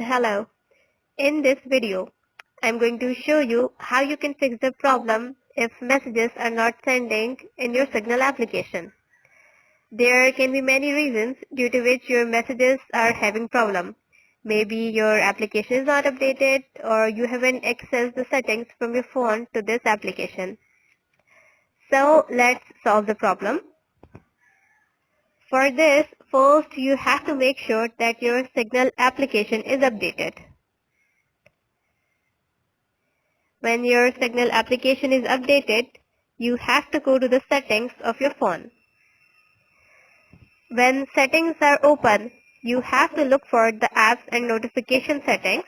Hello. In this video, I'm going to show you how you can fix the problem if messages are not sending in your Signal application. There can be many reasons due to which your messages are having problem. Maybe your application is not updated or you haven't accessed the settings from your phone to this application. So let's solve the problem. For this, first you have to make sure that your Signal application is updated. When your Signal application is updated, you have to go to the settings of your phone. When settings are open, you have to look for the apps and notification settings.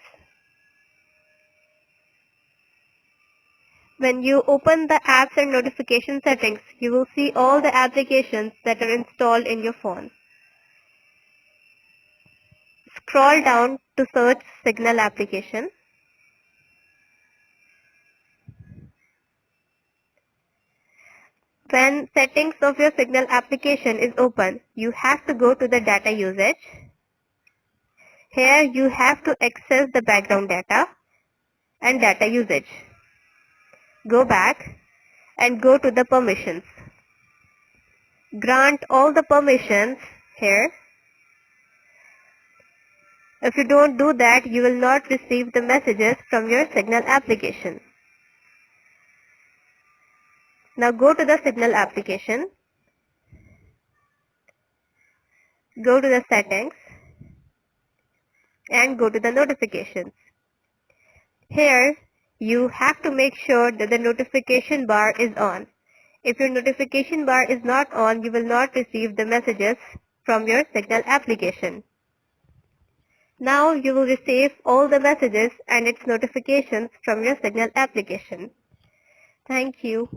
When you open the apps and notification settings, you will see all the applications that are installed in your phone. Scroll down to search Signal application. When settings of your Signal application is open, you have to go to the data usage. Here you have to access the background data and data usage. Go back and go to the permissions. Grant all the permissions here. If you don't do that, you will not receive the messages from your Signal application. Now go to the Signal application. Go to the settings and go to the notifications. Here you have to make sure that the notification bar is on. If your notification bar is not on, you will not receive the messages from your Signal application. Now you will receive all the messages and its notifications from your Signal application. Thank you.